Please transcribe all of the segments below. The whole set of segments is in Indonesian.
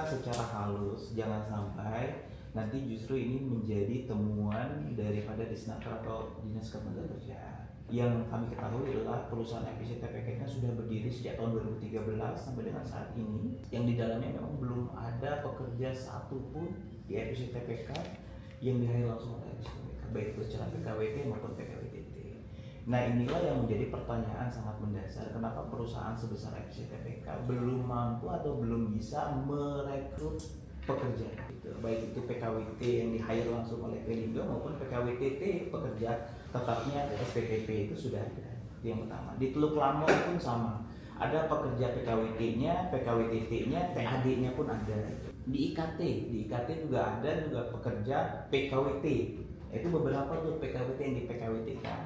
secara halus, jangan sampai nanti justru ini menjadi temuan daripada Disnaker atau Dinas Ketenagakerjaan. Yang kami ketahui adalah perusahaan FPC TPK sudah berdiri sejak tahun 2013 sampai dengan saat ini, yang di dalamnya memang belum ada pekerja satupun di FPC TPK yang di-hire langsung oleh FPC TPK, baik itu secara PKWT maupun PKWTT. Nah, inilah yang menjadi pertanyaan sangat mendasar, kenapa perusahaan sebesar FPC TPK belum mampu atau belum bisa merekrut pekerja, gitu. Baik itu PKWT yang di-hire langsung oleh Pelindo maupun PKWTT, pekerja tetapnya SPTP itu sudah ada. Itu yang pertama. Di Teluk Lamong pun sama, ada pekerja PKWT-nya, PKWTT-nya, PAD-nya pun ada. Di IKT juga ada juga pekerja PKWT. Itu beberapa tuh PKWT yang di PKWT-kan.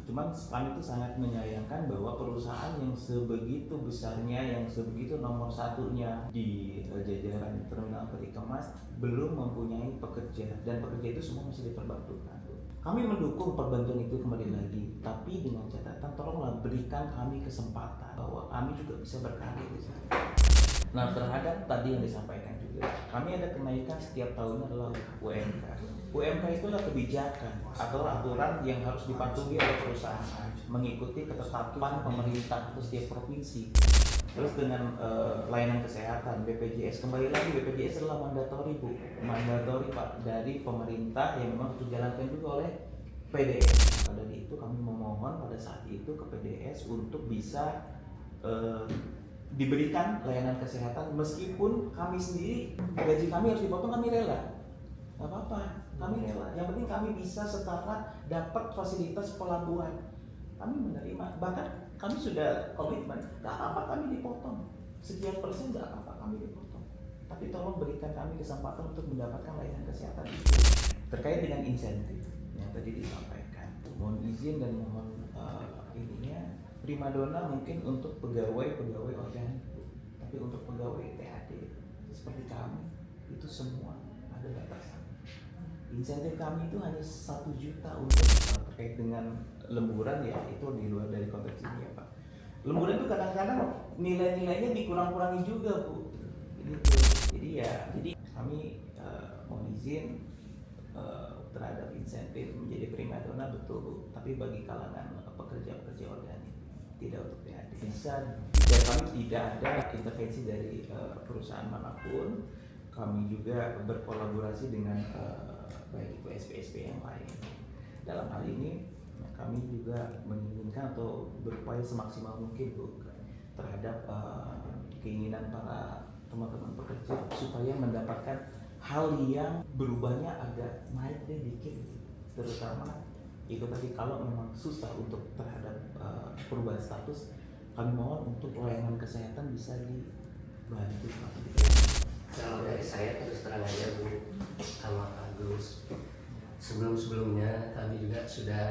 Cuman kami itu sangat menyayangkan bahwa perusahaan yang sebegitu besarnya, yang sebegitu nomor satunya di jajaran terminal peti kemas belum mempunyai pekerja, dan pekerja itu semua masih diperbantukan. Kami mendukung perbantuan itu kembali lagi, tapi dengan catatan tolonglah berikan kami kesempatan bahwa kami juga bisa berkarya di sana. Nah, terhadap tadi yang disampaikan juga, kami ada kenaikan setiap tahunnya adalah UMK. UMK itu adalah kebijakan atau aturan yang harus dipatuhi oleh perusahaan mengikuti ketetapan pemerintah atau setiap provinsi. Terus dengan layanan kesehatan BPJS, kembali lagi BPJS adalah mandatori Bu, mandatori Pak dari pemerintah yang memang harus dijalankan juga oleh PDS. Maka dari itu kami memohon pada saat itu ke PDS untuk bisa diberikan layanan kesehatan, meskipun kami sendiri gaji kami harus dipotong, kami rela. Gak apa-apa, kami rela. Yang penting kami bisa setara dapat fasilitas pelabuhan. Kami menerima, bahkan kami sudah komitmen, gak apa-apa kami dipotong sekian persen, gak apa-apa kami dipotong. Tapi tolong berikan kami kesempatan untuk mendapatkan layanan kesehatan itu. Terkait dengan insentif yang tadi disampaikan, mohon izin dan mohon ininya, primadona mungkin untuk pegawai organik, tapi untuk pegawai THD seperti kami itu semua ada batasan. Insentif kami itu hanya 1 juta untuk terkait dengan lemburan, ya itu di luar dari konteks ini ya Pak. Lemburan itu kadang-kadang nilai-nilainya dikurang-kurangi juga Bu. Jadi kami mohon izin terhadap insentif menjadi primadona betul Bu, tapi bagi kalangan pekerja-pekerja organik, tidak untuk THD. Dan kami tidak ada intervensi dari perusahaan manapun. Kami juga berkolaborasi dengan baik itu SPSP yang lain. Dalam hal ini kami juga menginginkan atau berupaya semaksimal mungkin Bu terhadap keinginan para teman-teman pekerja supaya mendapatkan hal yang berubahnya agak naik deh dikit, terutama itu tadi kalau memang susah untuk terhadap perubahan status, kami mohon untuk layanan kesehatan bisa dibantu. Kalau dari saya terus terang aja Bu, sama Pak Agus, sebelumnya kami juga sudah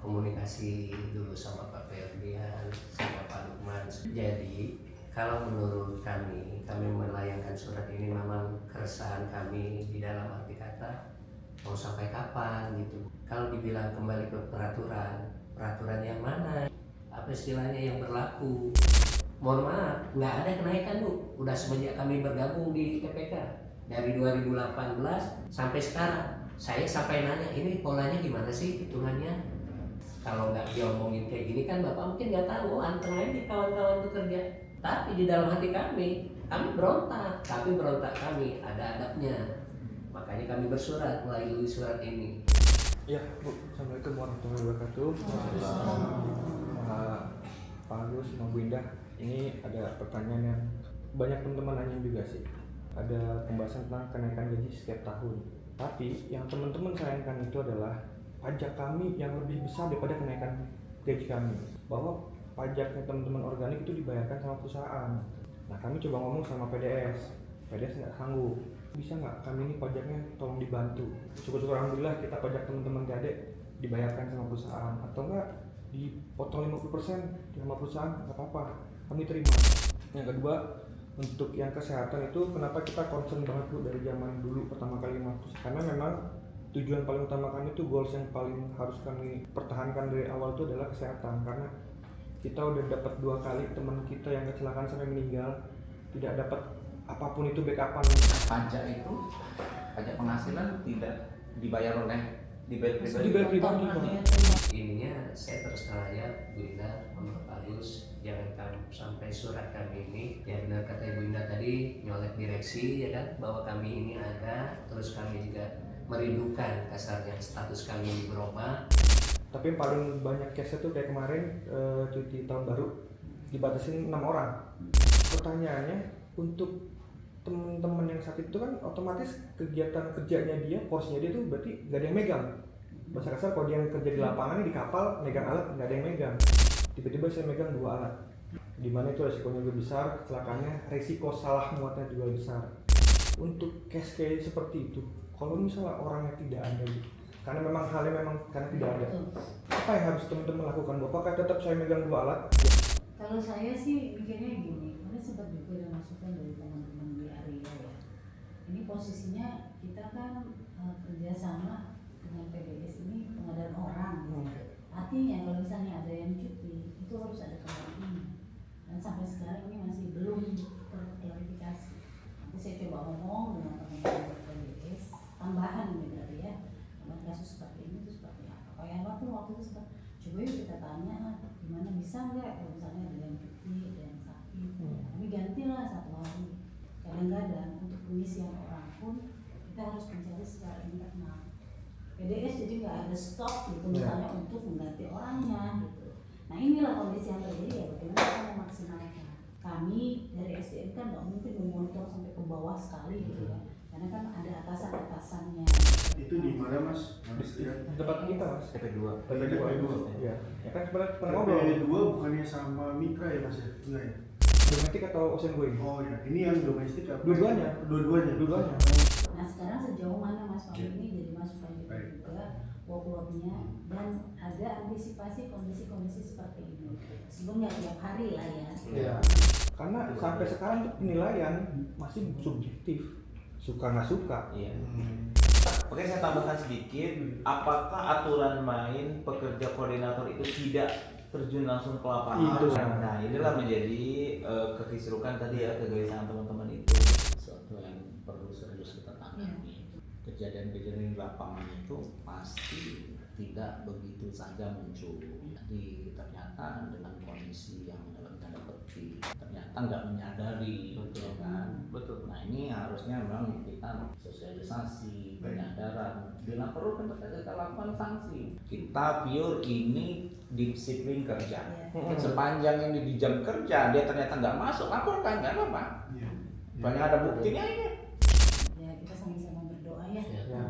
komunikasi dulu sama Pak Ferdian, sama Pak Lukman. Jadi kalau menurut kami melayangkan surat ini memang keresahan kami di dalam arti kata mau sampai kapan gitu. Kalau dibilang kembali ke peraturan yang mana, apa istilahnya yang berlaku. Mohon maaf, nggak ada kenaikan Bu. Udah semenjak kami bergabung di TPK dari 2018 sampai sekarang. Saya sampai nanya, ini polanya gimana sih hitungannya? Kalau nggak diomongin kayak gini kan Bapak mungkin nggak tahu, anteng aja kawan-kawan itu kerja. Tapi di dalam hati kami berontak. Tapi berontak kami ada adabnya. Makanya kami bersurat melalui surat ini. Ya Bu, Assalamualaikum warahmatullahi wabarakatuh. Pak Agus, Bu Indah, ini ada pertanyaan yang banyak teman-teman nanya juga sih. Ada pembahasan tentang kenaikan gaji setiap tahun. Tapi yang teman-teman sayangkan itu adalah pajak kami yang lebih besar daripada kenaikan gaji kami. Bahwa pajaknya teman-teman organik itu dibayarkan sama perusahaan. Nah, kami coba ngomong sama PDS nggak sanggup. Bisa nggak kami ini pajaknya tolong dibantu? Syukur-syukur alhamdulillah kita pajak teman-teman THD dibayarkan sama perusahaan, atau enggak dipotong 50% sama perusahaan, nggak apa-apa, kami terima. Yang kedua, untuk yang kesehatan itu kenapa kita concern banget Bu dari zaman dulu pertama kali masuk, karena memang tujuan paling utama kami itu, goals yang paling harus kami pertahankan dari awal itu adalah kesehatan. Karena kita udah dapat 2 kali teman kita yang kecelakaan sampai meninggal tidak dapat apapun itu backupan. Pajak itu, pajak penghasilan tidak dibayar pribadi. Dibayar pribadi. Ininya saya terus terang aja Bu Indah, Pak Agus, jangan sampai surat kami ini ya benar kata Ibu Indah tadi nyolek direksi ya kan, bahwa kami ini ada, terus kami juga merindukan kasarnya status kami ini berubah. Tapi yang paling banyak case itu kayak kemarin cuti tahun baru dibatasin 6 orang. Pertanyaannya, untuk teman-teman yang sakit itu kan otomatis kegiatan kerjanya dia, porsinya dia tuh berarti gak ada yang megang. Bahasa kasar kalau dia yang kerja di lapangan di kapal megang alat nggak ada yang megang. Tiba-tiba saya megang 2 alat. Dimana itu resikonya lebih besar, kecelakaannya, resiko salah muatnya juga besar. Untuk case kayak seperti itu, kalau misalnya orangnya tidak ada gitu, karena memang halnya memang karena tidak ada, apa yang harus teman-teman lakukan? Apakah tetap saya megang 2 alat? Kalau saya sih mikirnya gini, karena sempat juga ada masukan dari teman-teman di area ya. Ini posisinya kita kan kerjasama dengan PDS ini pengadaan orang. Artinya kalau misalnya ada yang cuti, itu harus ada pendampingnya. Dan sampai sekarang ini masih belum terklarifikasi. Nanti saya coba ngomong dengan teman-teman PDS, tambahan ini berarti ya, dengan kasus seperti ini itu seperti apa. Kalau yang waktu itu sempat coba yuk kita tanya gimana bisa nggak kalau misalnya ada yang cuti, ada yang sakit, kami gantilah 1 hari. Kadang-kadang untuk pengisian orang pun kita harus mencari secara internal. PDS jadi nggak ada stok gitu misalnya untuk mengganti orangnya gitu. Nah inilah kondisi yang terjadi ya, bagaimana kita memaksimalkan. Kami dari SDM kan nggak mungkin memonitor sampai ke bawah sekali gitu ya, karena kan ada atasan-atasannya. Itu di mana Mas? Tempat kita mas. TP2. Ya, ya kan pernah ngobrol. TP2 bukannya sama mitra ya Mas ya? Enggak ya? Domestik atau ocean going? Oh ya, ini yang domestik apa? Dua-duanya. Dua-duanya. Nah sekarang sejauh mana Mas Fahmi ini jadi masukan kita juga workload-nya dan ada antisipasi kondisi-kondisi seperti ini. Sebenarnya tiap hari lah ya. Ya. Karena sampai sekarang tuh penilaian masih subjektif, suka nggak suka. Iya. Oke, saya tambahkan sedikit. Apakah aturan main pekerja koordinator itu tidak terjun langsung ke lapangan? Itu. Nah, inilah menjadi kekisrukan tadi ya, kegelisahan teman-teman itu. Sesuatu yang perlu serius kita tangani. Kejadian-kejadian di lapangan itu pasti tidak begitu saja muncul. Jadi ternyata dengan kondisi yang dalam tanda petik ternyata nggak menyadari, betul kan? Betul. Nah ini harusnya memang kita sosialisasi, penyadaran. Bila perlu kita lakukan sanksi. Kita pure ini disiplin kerja. Iya. Sepanjang ini di jam kerja dia ternyata nggak masuk, laporkan nggak apa-apa. Iya. Banyak ada buktinya ini. Ya kita sama-sama berdoa ya. Ya.